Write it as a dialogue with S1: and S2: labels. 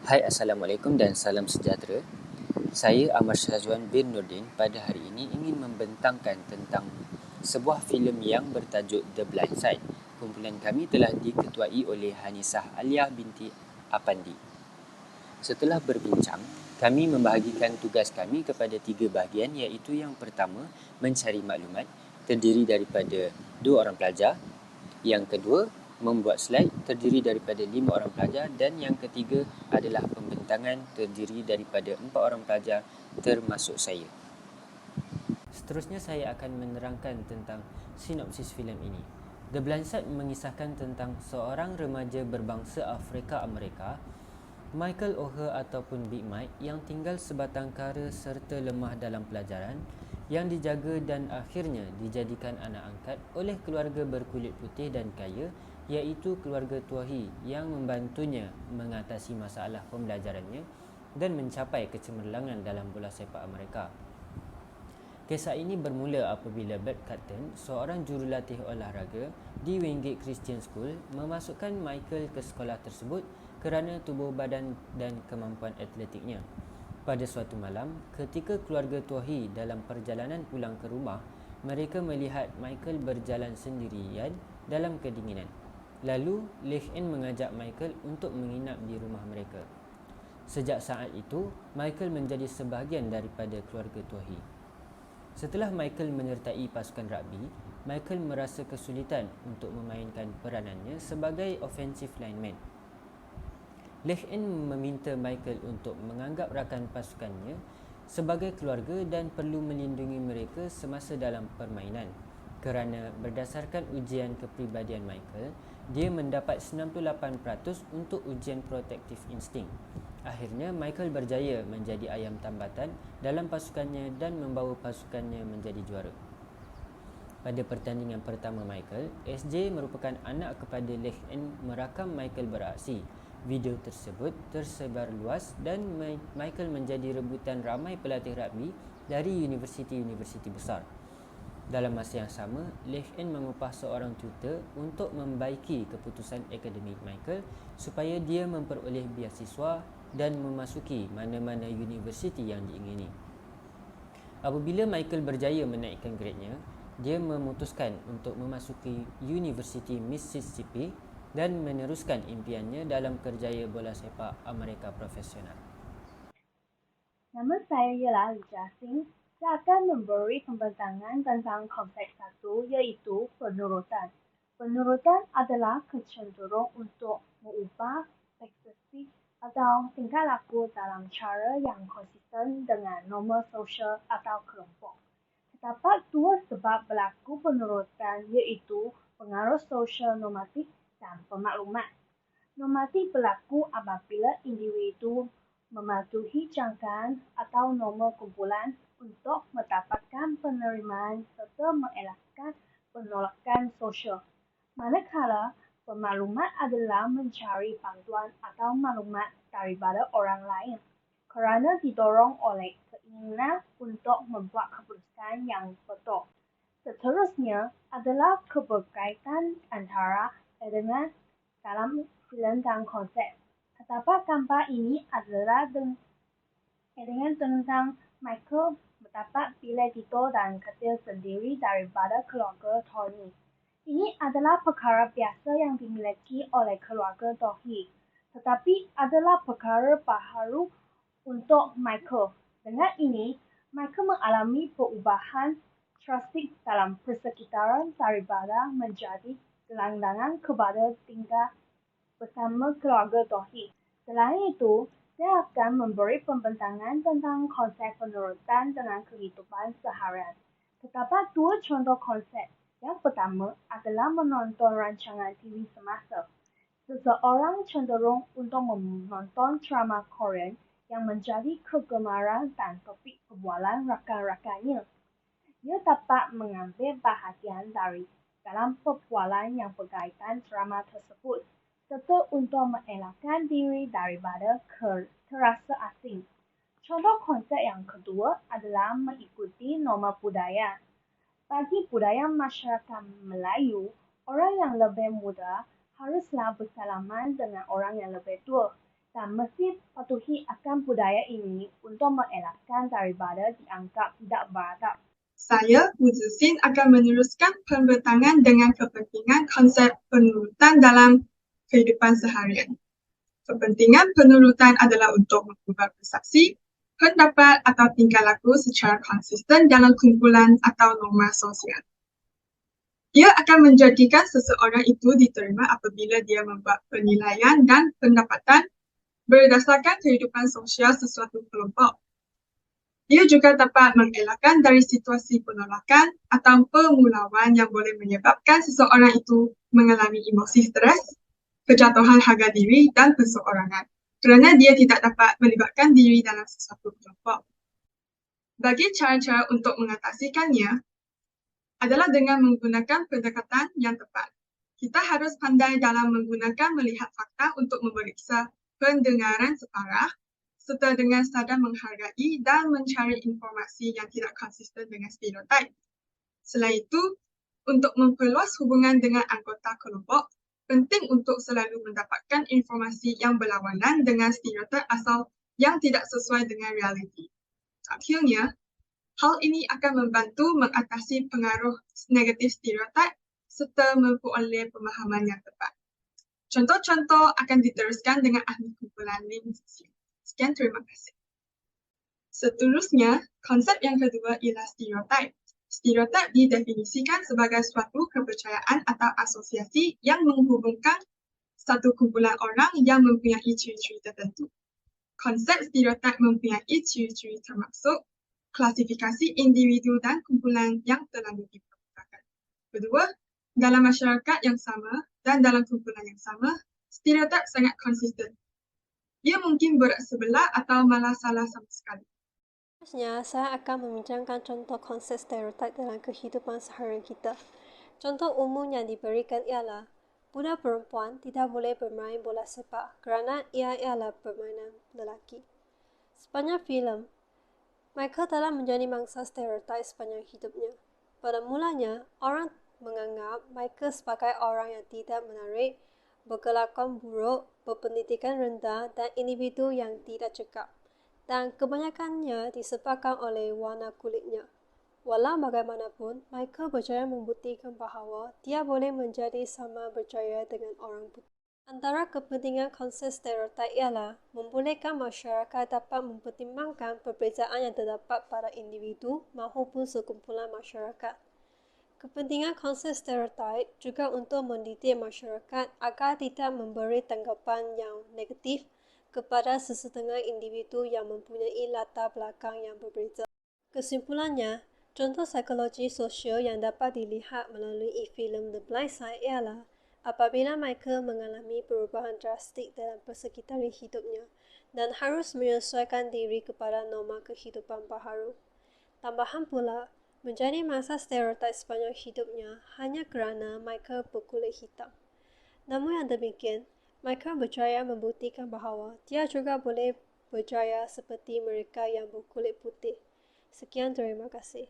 S1: Hai, Assalamualaikum dan salam sejahtera. Saya Ahmad Syazwan bin Nordin pada hari ini ingin membentangkan tentang sebuah filem yang bertajuk The Blind Side. Kumpulan kami telah diketuai oleh Hanisah Aliah binti Apandi. Setelah berbincang, kami membahagikan tugas kami kepada 3 bahagian, iaitu yang pertama, mencari maklumat, terdiri daripada 2 orang pelajar. Yang kedua, membuat slide, terdiri daripada 5 orang pelajar. Dan yang ketiga adalah pembentangan, terdiri daripada 4 orang pelajar termasuk saya. Seterusnya saya akan menerangkan tentang sinopsis filem ini. The Blind Side mengisahkan tentang seorang remaja berbangsa Afrika-Amerika, Michael O'Hare ataupun Big Mike, yang tinggal sebatang kara serta lemah dalam pelajaran, yang dijaga dan akhirnya dijadikan anak angkat oleh keluarga berkulit putih dan kaya, iaitu keluarga Tuahi, yang membantunya mengatasi masalah pembelajarannya dan mencapai kecemerlangan dalam bola sepak Amerika. Kisah ini bermula apabila Bert Cutton, seorang jurulatih olahraga di Wingate Christian School, memasukkan Michael ke sekolah tersebut kerana tubuh badan dan kemampuan atletiknya. Pada suatu malam, ketika keluarga Tuahi dalam perjalanan pulang ke rumah, mereka melihat Michael berjalan sendirian dalam kedinginan. Lalu, Leigh Ann mengajak Michael untuk menginap di rumah mereka. Sejak saat itu, Michael menjadi sebahagian daripada keluarga Tuahi. Setelah Michael menyertai pasukan rugby, Michael merasa kesulitan untuk memainkan peranannya sebagai offensive lineman. Leigh Ann meminta Michael untuk menganggap rakan pasukannya sebagai keluarga dan perlu melindungi mereka semasa dalam permainan. Kerana berdasarkan ujian kepribadian Michael, dia mendapat 98% untuk ujian protective instinct. Akhirnya, Michael berjaya menjadi ayam tambatan dalam pasukannya dan membawa pasukannya menjadi juara. Pada pertandingan pertama Michael, SJ merupakan anak kepada Leigh Ann merakam Michael beraksi. Video tersebut tersebar luas dan Michael menjadi rebutan ramai pelatih rugby dari universiti-universiti besar. Dalam masa yang sama, Leigh Ann mengupah seorang tutor untuk membaiki keputusan akademik Michael supaya dia memperoleh beasiswa dan memasuki mana-mana universiti yang diingini. Apabila Michael berjaya menaikkan gradenya, dia memutuskan untuk memasuki Universiti Mississippi dan meneruskan impiannya dalam kerjaya bola sepak Amerika profesional.
S2: Nama saya ialah Liza Singh. Saya akan memberi pembentangan tentang konsep satu, iaitu penurutan. Penurutan adalah kecenderungan untuk mengubah ekspresi atau tingkah laku dalam cara yang konsisten dengan norma sosial atau kelompok. Terdapat 2 sebab berlaku penurutan, iaitu pengaruh sosial normatif dan pemakluman. Normatif berlaku apabila individu mematuhi jangkaan atau norma kumpulan untuk mendapatkan penerimaan serta mengelakkan penolakan sosial. Manakala pemakluman adalah mencari bantuan atau maklumat daripada orang lain kerana didorong oleh keinginan untuk membuat keputusan yang betul. Seterusnya adalah keberkaitan antara adegan dalam filem dan konsep. Terdapat gambar ini adalah adegan tentang Michael mendapat bilik tidur dan katil sendiri daripada keluarga Tony. Ini adalah perkara biasa yang dimiliki oleh keluarga Tuahi, tetapi adalah perkara baharu untuk Michael. Dengan ini, Michael mengalami perubahan drastik dalam persekitaran daripada menjadi gelandangan kepada tinggal bersama keluarga Tuahi. Selain itu, saya akan memberi pembentangan tentang konsep penurutan dengan kehidupan seharian. Terdapat 2 contoh konsep. Yang pertama adalah menonton rancangan TV semasa. Seseorang cenderung untuk menonton drama Korean yang menjadi kegemaran dan topik perbualan rakan-rakannya. Ia dapat mengambil bahagian dalam perbualan yang berkaitan drama tersebut, serta untuk mengelakkan diri daripada terasa asing. Contoh konsep yang kedua adalah mengikuti norma budaya. Bagi budaya masyarakat Melayu, orang yang lebih muda haruslah bersalaman dengan orang yang lebih tua, dan dan mesti patuhi akan budaya ini untuk mengelakkan daripada dianggap tidak beradab.
S3: Saya, Bu Zusin, akan meneruskan pembentangan dengan kepentingan konsep penurutan dalam kehidupan seharian. Kepentingan penurutan adalah untuk mengubah persepsi, pendapat atau tingkah laku secara konsisten dalam kumpulan atau norma sosial. Ia akan menjadikan seseorang itu diterima apabila dia membuat penilaian dan pendapatan berdasarkan kehidupan sosial sesuatu kelompok. Ia juga dapat mengelakkan dari situasi penolakan atau pemulauan yang boleh menyebabkan seseorang itu mengalami emosi stres, kejatuhan harga diri dan perseorangan kerana dia tidak dapat melibatkan diri dalam sesuatu kelompok. Bagi cara-cara untuk mengatasikannya adalah dengan menggunakan pendekatan yang tepat. Kita harus pandai dalam menggunakan melihat fakta untuk memeriksa pendengaran separah serta dengan sadar menghargai dan mencari informasi yang tidak konsisten dengan stereotip. Selain itu, untuk memperluas hubungan dengan anggota kelompok, penting untuk selalu mendapatkan informasi yang berlawanan dengan stereotip asal yang tidak sesuai dengan realiti. Akhirnya, hal ini akan membantu mengatasi pengaruh negatif stereotip serta memperoleh pemahaman yang tepat. Contoh-contoh akan diteruskan dengan ahli kumpulan Lim Zixi. Sekian, terima kasih. Seterusnya, konsep yang kedua ialah stereotip. Stereotip didefinisikan sebagai suatu kepercayaan atau asosiasi yang menghubungkan satu kumpulan orang yang mempunyai ciri-ciri tertentu. Konsep stereotip mempunyai ciri-ciri termasuk klasifikasi individu dan kumpulan yang terlalu diperlukan. Kedua, dalam masyarakat yang sama dan dalam kumpulan yang sama, stereotip sangat konsisten. Ia mungkin berat sebelah atau malah salah sama sekali.
S4: Seterusnya, saya akan membincangkan contoh konsep stereotip dalam kehidupan seharian kita. Contoh umum yang diberikan ialah budak perempuan tidak boleh bermain bola sepak kerana ia ialah permainan lelaki. Sepanjang filem, Michael telah menjadi mangsa stereotip sepanjang hidupnya. Pada mulanya, orang menganggap Michael sebagai orang yang tidak menarik, berkelakuan buruk, berpendidikan rendah dan individu yang tidak cekap. Dan kebanyakannya disebabkan oleh warna kulitnya. Walau bagaimanapun, Michael berjaya membuktikan bahawa dia boleh menjadi sama berjaya dengan orang putih. Antara kepentingan konsep stereotip ialah membolehkan masyarakat dapat mempertimbangkan perbezaan yang terdapat pada individu maupun sekumpulan masyarakat. Kepentingan konsep stereotip juga untuk mendidik masyarakat agar tidak memberi tanggapan yang negatif kepada sesetengah individu yang mempunyai latar belakang yang berbeza. Kesimpulannya, contoh psikologi sosial yang dapat dilihat melalui filem The Blind Side ialah apabila Michael mengalami perubahan drastik dalam persekitaran hidupnya dan harus menyesuaikan diri kepada norma kehidupan baharu. Tambahan pula, menjadi mangsa stereotip sepanjang hidupnya hanya kerana Michael berkulit hitam. Namun yang demikian, Michael berjaya membuktikan bahawa dia juga boleh berjaya seperti mereka yang berkulit putih. Sekian, terima kasih.